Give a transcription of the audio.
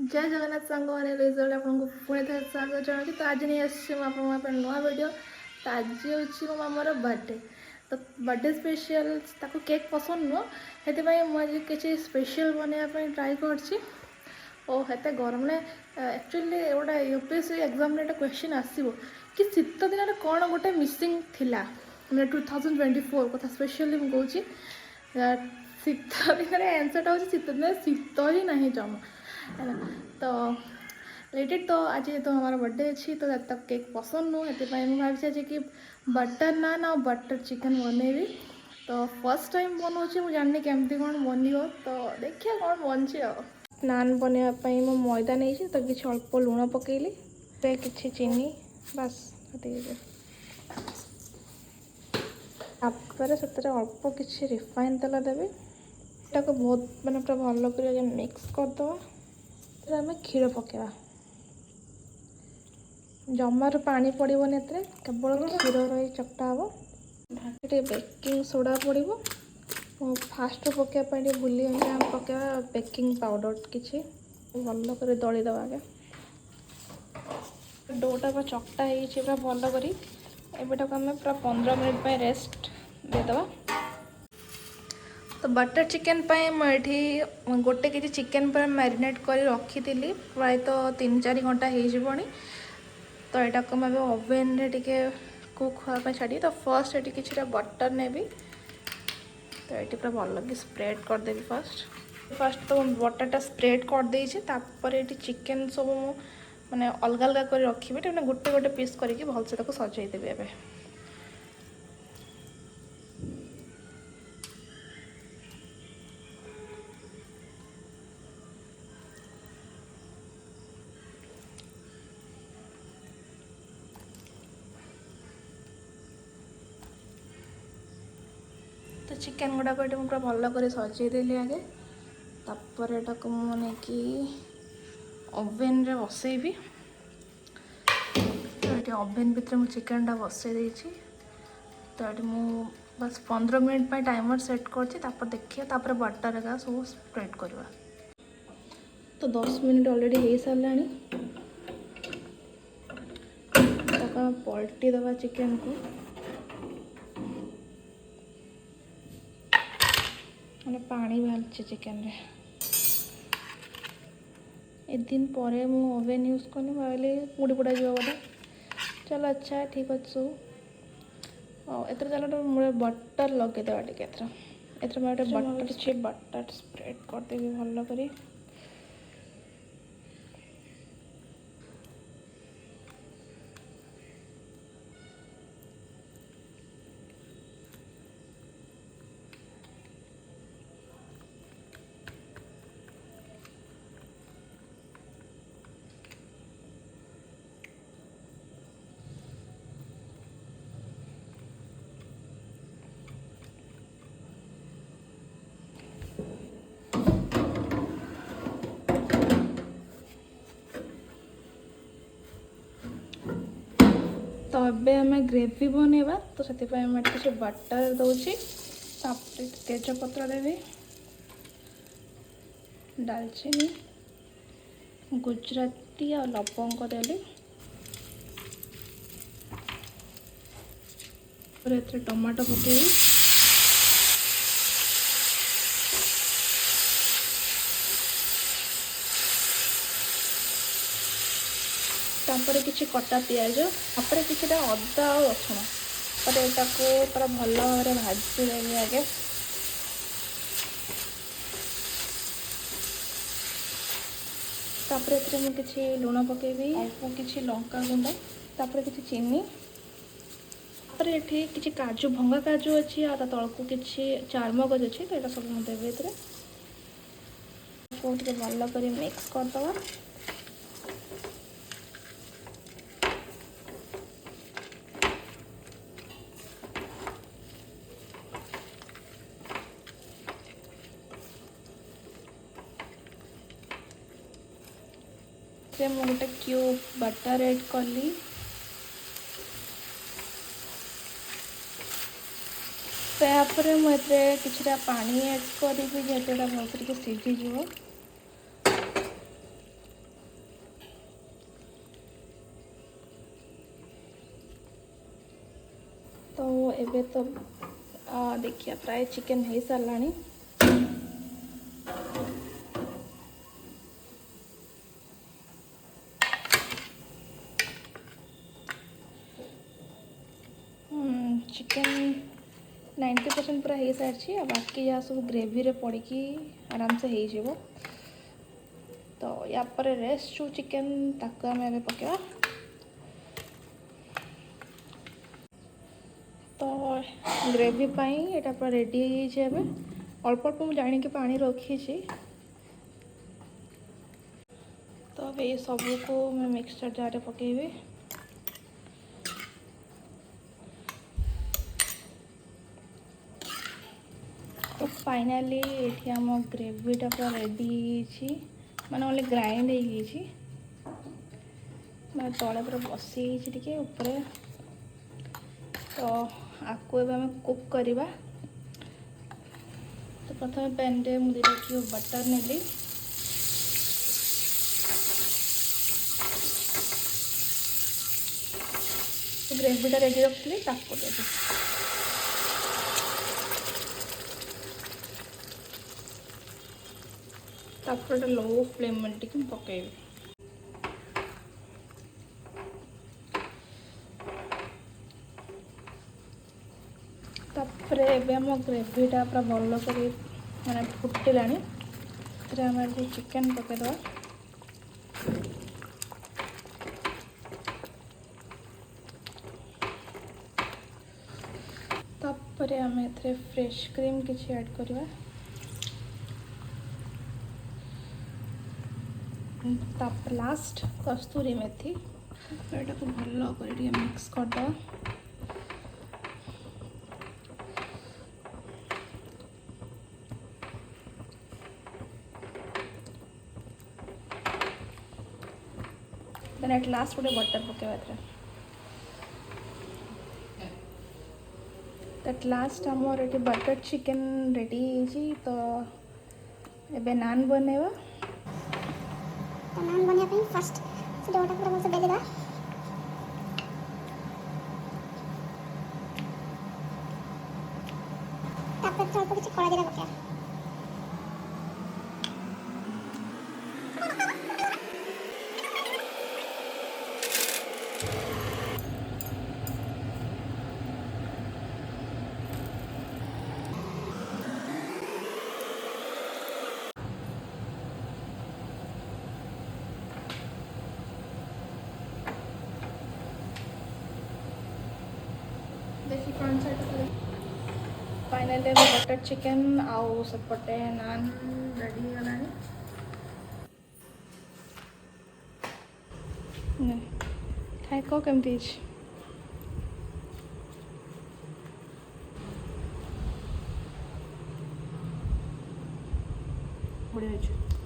जय जगन्नाथ सांग मैंने रिजल्ट आपको पुणी थे स्वागत जनाऊँ। तो आज नहीं आसी नुआ वीडियो। तो आज हूँ मो मामार बर्थडे। तो बर्थडे स्पेशल ताको केक पसंद नुह से मुझे किसी स्पेशल बनवाई ट्राए करते गरम ने एक्चुअली गोटे यूपीएससी एग्जाम क्वेश्चन आसो कि शीत दिन कौन गोटे मिसिंग थिला मैंने 2024 कथा स्पेशली मुझे कहूँ शीत दिन आंसरटा हूँ शीत दिन शीत ही ना जमा है। तो रिलेटेड तो आज तो हमारा बर्थडे अच्छी तो तक केक पसंद नुह से भाई आज कि बटर नान और बटर चिकन बनैबी। तो फर्स्ट टाइम बनाऊँ मुझे जानी केमती कौन बन तो देखिए कौन बनची आ नान बनवाई मो मैदा नहीं तो किसी अल्प लुण पकेली कि चीनी बस तापर से अल्प किसी रिफाइन तेल देवी को बहुत मैंने पूरा भल कर मिक्स करदे आम क्षीर पकेवा जमार पानी पड़ोनी केवल क्षीर रही चकटा हम बेकिंग सोडा पड़ो फास्ट पकाइए भूली आम पकेवा बेकिंग पाउडर किसी भल कर दलीद आगे डोटा पूरा चकटा पूरा भल कर आम पूरा 15 मिनट रेस्ट देदवा। तो बटर चिकेन मुझे गोटे के चिकेन पर मैरिनेट कर रखी प्राय तो 3-4 घंटा होनी। तो यहाँ को मैं ओवेन रे टिके कुक होगा छाड़ी तो फर्स्ट ये कि बटर नेबी तो ये पूरा भल लगे स्प्रेड करदेवी फर्स्ट तो बटरटा स्प्रेड कर देपर ये चिकेन सब मैंने अलग अलग कर रखी गोटे गोटे पीस करके भलसे सजईदेवी एवं। तो चिकेन गुड़ाक ये पूरा भल कर सजईदेली आगे तापर यहाँ को मैंने कि ओवेन रे बसैबी। तो ये ओवेन भितर मुझे चिकेनटा बसई देती तो ये मु बस 15 मिनट पर टाइमर सेट कर देखिए तापर बटर का सब स्प्रेड करवा। तो 10 मिनट ऑलरेडी हो सारा पलटी दवा चिकेन को मैंने पानी बाहर चिकेन रे ए दिन पर ओवेन यूज करनी भाई मुड़ी पुड़ा जा बोले चलो अच्छा ठीक अच्छे सब एथर चलो मुझे बटर लगेदेवा टे एथर मैं बटर बटर स्प्रेड करदेवी भल कर। तो अबे आम ग्रेवी बनवा तो से किसी बटर दूसरी तेजपत्र देवी दालचीनी गुजराती और लवंग देली टमाटो पकेबी तापर किसी कटा पिज तापर कि अदा और रसुण पर यहाँ को पूरा भल भाव भाजीदेवी आगे। तापर किसी लुण पकेबी अल्प किसी लंका गुंड तापर किसी चीनी तापर ये किसी काजू भंगा काजू अच्छी आ तलक किसी चारमगज अच्छी तो यहाँ सब देवी ये भल कर मिक्स करदे। से मुझे गोटे क्यूब बटर ऐड कली तापर मुझे किसी पानी ऐड करी जेटा भल कर सीझीज तो एबे तो देखिए प्राय चिकन हो साराणी। चिकन 90% पूरा हो सारी। बाकी जहाँ सब ग्रेवी रे पड़ी आराम से हो। तो या पर रेस्ट जो चिकन ताको आम ए पकेवा। तो ग्रेवी पाई एटा पूरा रेडी हो अल्प अल्प मुझे जाणी पानी रखी। तो अब ये सब को मैं मिक्सचर जार पकेबी। तो फाइनाली ये आम ग्रेवीटा पूरा रेडी माने ओनली ग्राइंड हो तले पूरा बसी टे ऊपर। तो आपको एवं आम कुक करवा। तो प्रथम पैन रे मुझे देखिए बटर नेली। तो ग्रेवीटा रेडी रखी ताको देवी। तापर लो फ्लेम में टिके पकेबी। तापर एबे हम ग्रेवीटा पूरा भल कर माने फुटिलानी। आम चिकन पकेदवा। तापर आम ए फ्रेश क्रीम किसी ऐड करवा। तापर लास्ट कस्तूरी मेथी यहाँ को भल कर मिक्स करदे। देन एट लास्ट गोटे बटर पकेवा। एट लास्ट आमर ये बटर चिकन रेडी हो। तो एबे नान बनेवा। तो नान बनिया फर्स्ट से डोटा पूरा भलसे बेले तापर अल्प किसी कड़ा जीरा पकेया। देखिए front side finally butter chicken आउ सेपटे नान रेडी होगा। खाए कह केमती बढ़िया।